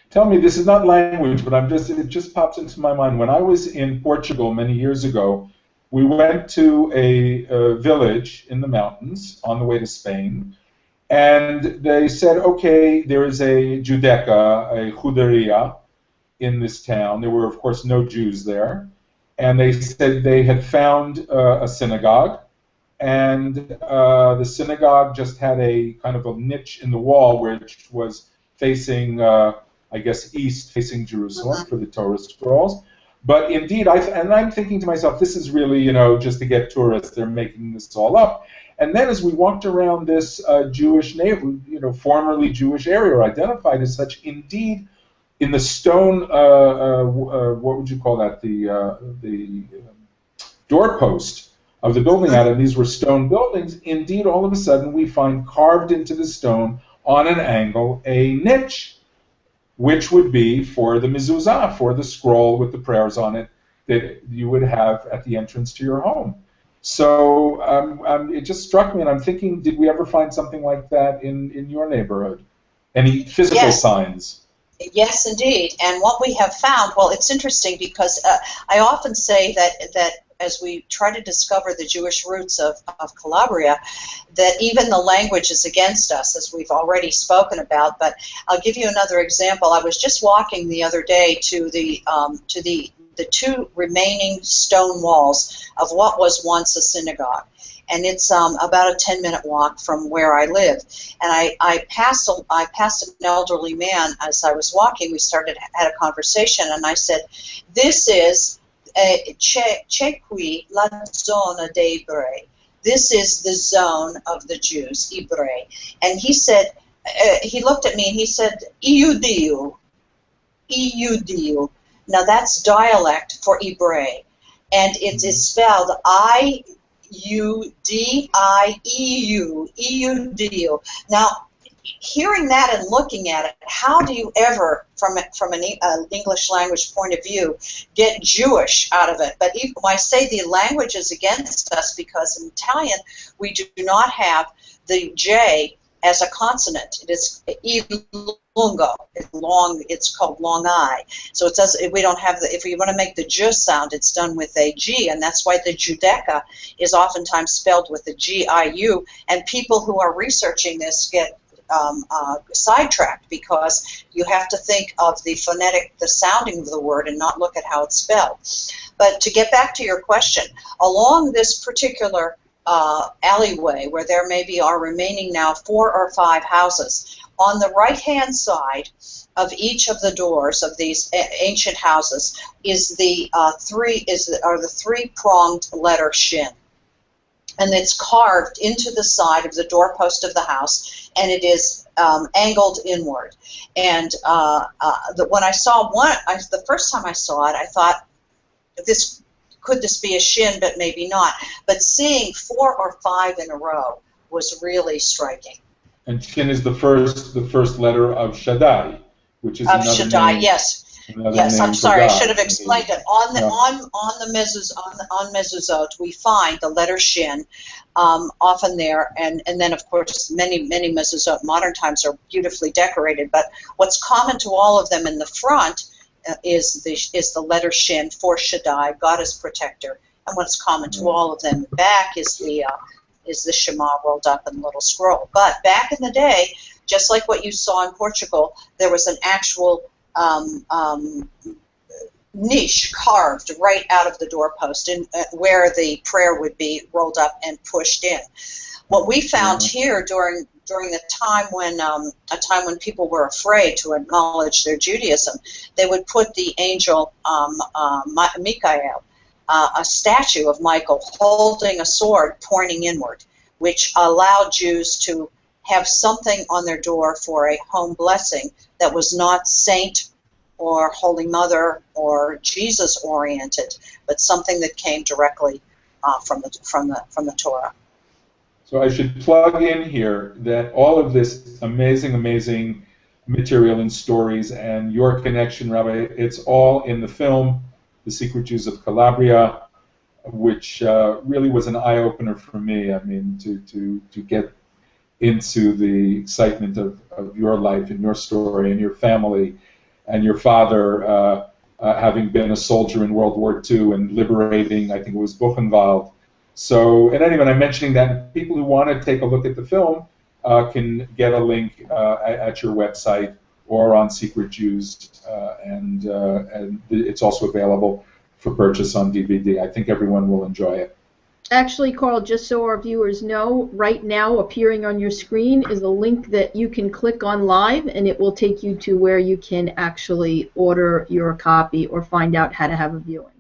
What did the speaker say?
tell me, this is not language, but it just pops into my mind. When I was in Portugal many years ago, we went to a village in the mountains on the way to Spain, and they said, okay, there is a Judeca, a Juderia, in this town. There were, of course, no Jews there. And they said they had found a synagogue, and the synagogue just had a kind of a niche in the wall which was facing, I guess, east, facing Jerusalem for the Torah scrolls. But indeed, I'm thinking to myself, this is really, just to get tourists. They're making this all up. And then as we walked around this Jewish neighborhood, formerly Jewish area, or identified as such, indeed, in the stone, what would you call that? The doorpost of the building out, and these were stone buildings. Indeed, all of a sudden, we find carved into the stone on an angle a niche, which would be for the mezuzah, for the scroll with the prayers on it that you would have at the entrance to your home. So it just struck me, and I'm thinking, did we ever find something like that in your neighborhood? Any physical signs? Yes, indeed. And what we have found, well, it's interesting because I often say that as we try to discover the Jewish roots of Calabria, that even the language is against us, as we've already spoken about. But I'll give you another example. I was just walking the other day to the two remaining stone walls of what was once a synagogue. And it's about a 10-minute walk from where I live. And I passed an elderly man as I was walking. We had a conversation, and I said, "This is Chequi la zona de Ibre. This is the zone of the Jews, Ibre." And he said, he looked at me and he said, "Iudiu, Iudiu." Now that's dialect for Ibre, and it is spelled I-U-D-I-E-U, E-U-D-U. Now, hearing that and looking at it, how do you ever, from an English language point of view, get Jewish out of it? But even when I say the language is against us, because in Italian we do not have the J as a consonant. It is lungo. It's called long I. So it does. We don't have the. If we want to make the J sound, it's done with a G, and that's why the Judeca is oftentimes spelled with a G-I-U. And people who are researching this get sidetracked because you have to think of the sounding of the word, and not look at how it's spelled. But to get back to your question, along this particular alleyway, where there maybe are remaining now 4 or 5 houses, on the right-hand side of each of the doors of these ancient houses is the three-pronged letter Shin, and it's carved into the side of the doorpost of the house, and it is angled inward. And when I saw the first time I saw it, I thought, could this be a Shin? But maybe not. But seeing 4 or 5 in a row was really striking. And Shin is the first letter of Shaddai, which is another Shaddai, name. Yes. Yes, I'm sorry. I should have explained it. On mezuzot, we find the letter Shin often there, and then of course many mezuzot modern times are beautifully decorated. But what's common to all of them in the front is the letter Shin for Shaddai, God is protector, and what's common to all of them in the back is the Shema rolled up in a little scroll. But back in the day, just like what you saw in Portugal, there was an actual niche carved right out of the doorpost, where the prayer would be rolled up and pushed in. What we found here during the time when people were afraid to acknowledge their Judaism, they would put the angel Michael, a statue of Michael holding a sword pointing inward, which allowed Jews to have something on their door for a home blessing that was not saint or Holy Mother or Jesus oriented, but something that came directly from the Torah. So I should plug in here that all of this amazing material and stories and your connection, Rabbi, it's all in the film, The Secret Jews of Calabria, which really was an eye-opener for me. I mean, to get into the excitement of your life and your story and your family, and your father having been a soldier in World War II and liberating, I think it was Buchenwald. So, in any event, I'm mentioning that people who want to take a look at the film can get a link at your website or on Secret Jews, and it's also available for purchase on DVD. I think everyone will enjoy it. Actually, Carl, just so our viewers know, right now appearing on your screen is a link that you can click on live, and it will take you to where you can actually order your copy or find out how to have a viewing.